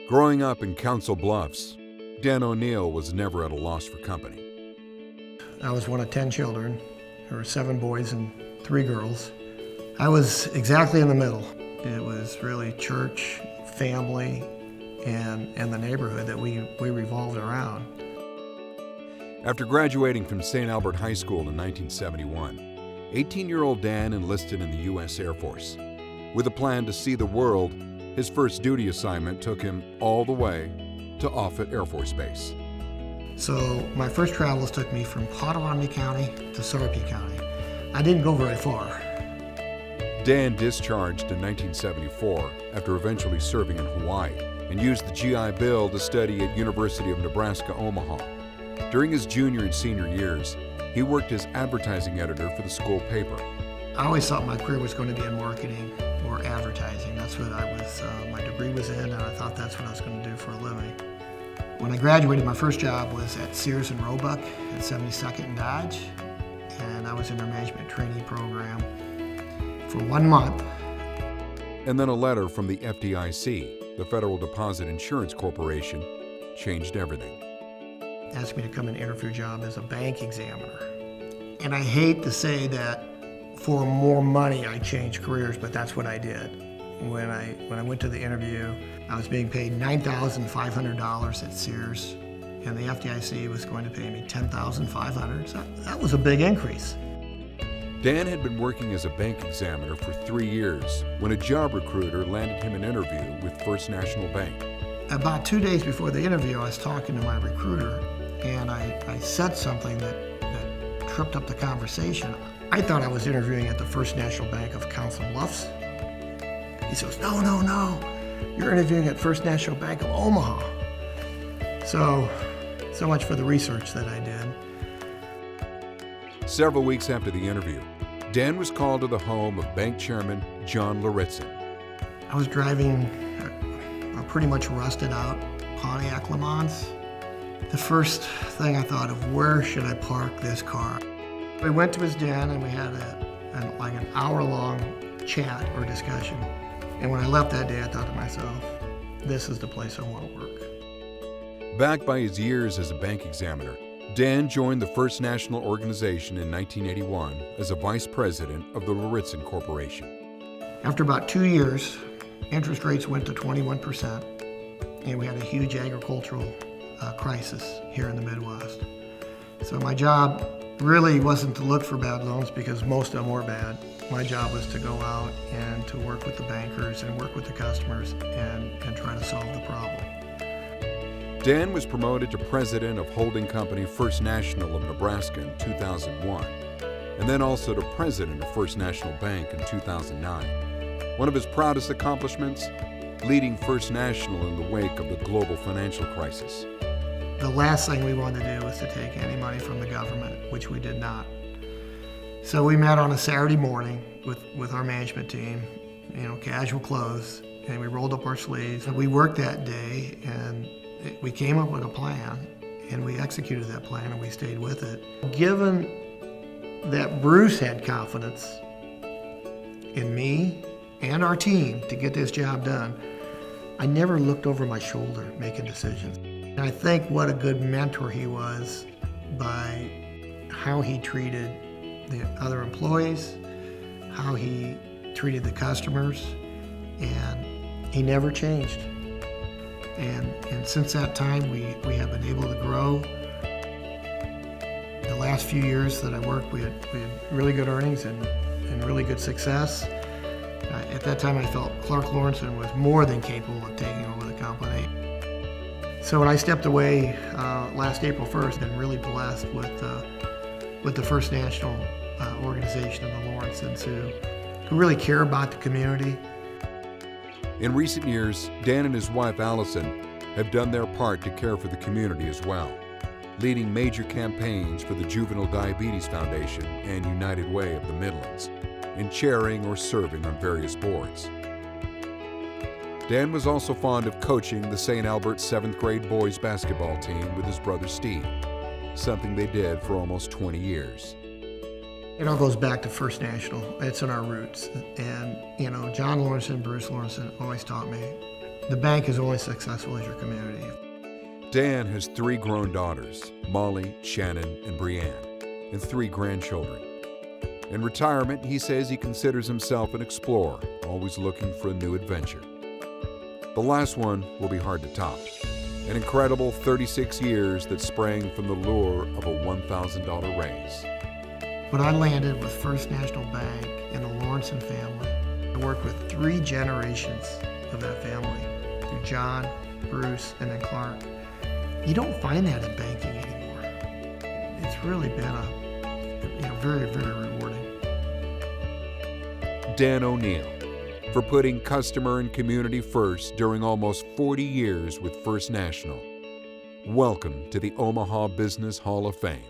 Growing up in Council Bluffs, Dan O'Neill was never at a loss for company. I was one of 10 children. There were 7 boys and 3 girls. I was exactly in the middle. It was really church, family, and the neighborhood that we revolved around. After graduating from St. Albert High School in 1971, 18-year-old Dan enlisted in the U.S. Air Force. With a plan to see the world, his first duty assignment took him all the way to Offutt Air Force Base. So my first travels took me from Potawatomi County to Sarpy County. I didn't go very far. Dan discharged in 1974 after eventually serving in Hawaii and used the GI Bill to study at University of Nebraska, Omaha. During his junior and senior years, he worked as advertising editor for the school paper. I always thought my career was going to be in marketing or advertising. That's what my degree was in, and I thought that's what I was going to do for a living. When I graduated, my first job was at Sears and Roebuck at 72nd and Dodge, and I was in their management trainee program for 1 month. And then a letter from the FDIC, the Federal Deposit Insurance Corporation, changed everything. Asked me to come and interview a job as a bank examiner. And I hate to say that for more money I changed careers, but that's what I did. When I went to the interview, I was being paid $9,500 at Sears, and the FDIC was going to pay me $10,500. So that was a big increase. Dan had been working as a bank examiner for 3 years when a job recruiter landed him an interview with First National Bank. About 2 days before the interview, I was talking to my recruiter, and I said something that tripped up the conversation. I thought I was interviewing at the First National Bank of Council Bluffs. He says, no, you're interviewing at First National Bank of Omaha. So much for the research that I did. Several weeks after the interview, Dan was called to the home of bank chairman John Lauritzen. I was driving a pretty much rusted out Pontiac Le Mans. The first thing I thought of, where should I park this car? We went to his den and we had an hour-long chat or discussion. And when I left that day, I thought to myself, this is the place I want to work. Backed by his years as a bank examiner, Dan joined the First National Organization in 1981 as a vice president of the Lauritzen Corporation. After about 2 years, interest rates went to 21%, and we had a huge agricultural crisis here in the Midwest. So my job really wasn't to look for bad loans because most of them were bad. My job was to go out and to work with the bankers and work with the customers and try to solve the problem. Dan was promoted to president of holding company First National of Nebraska in 2001, and then also to president of First National Bank in 2009. One of his proudest accomplishments, leading First National in the wake of the global financial crisis. The last thing we wanted to do was to take any money from the government, which we did not. So we met on a Saturday morning with our management team, casual clothes, and we rolled up our sleeves. And we worked that day, and we came up with a plan, and we executed that plan, and we stayed with it. Given that Bruce had confidence in me and our team to get this job done, I never looked over my shoulder making decisions. And I think what a good mentor he was by how he treated the other employees, how he treated the customers, and he never changed. And since that time, we have been able to grow. The last few years that I worked, we had really good earnings and really good success. At that time, I felt Clark Lawrenson was more than capable of taking over the company. So when I stepped away last April 1st, I've been really blessed with the First National organization and the Lawrensons who really care about the community. In recent years, Dan and his wife Allison have done their part to care for the community as well, leading major campaigns for the Juvenile Diabetes Foundation and United Way of the Midlands, and chairing or serving on various boards. Dan was also fond of coaching the St. Albert 7th grade boys basketball team with his brother Steve, something they did for almost 20 years. It all goes back to First National. It's in our roots. And, John Lawrenson and Bruce Lawrenson always taught me, The bank is only successful as your community. Dan has 3 grown daughters, Molly, Shannon, and Brianne, and 3 grandchildren. In retirement, he says he considers himself an explorer, always looking for a new adventure. The last one will be hard to top. An incredible 36 years that sprang from the lure of a $1,000 raise. When I landed with First National Bank and the Lawrenson family, I worked with 3 generations of that family, through John, Bruce, and then Clark. You don't find that in banking anymore. It's really been very, very rewarding. Dan O'Neill, for putting customer and community first during almost 40 years with First National. Welcome to the Omaha Business Hall of Fame.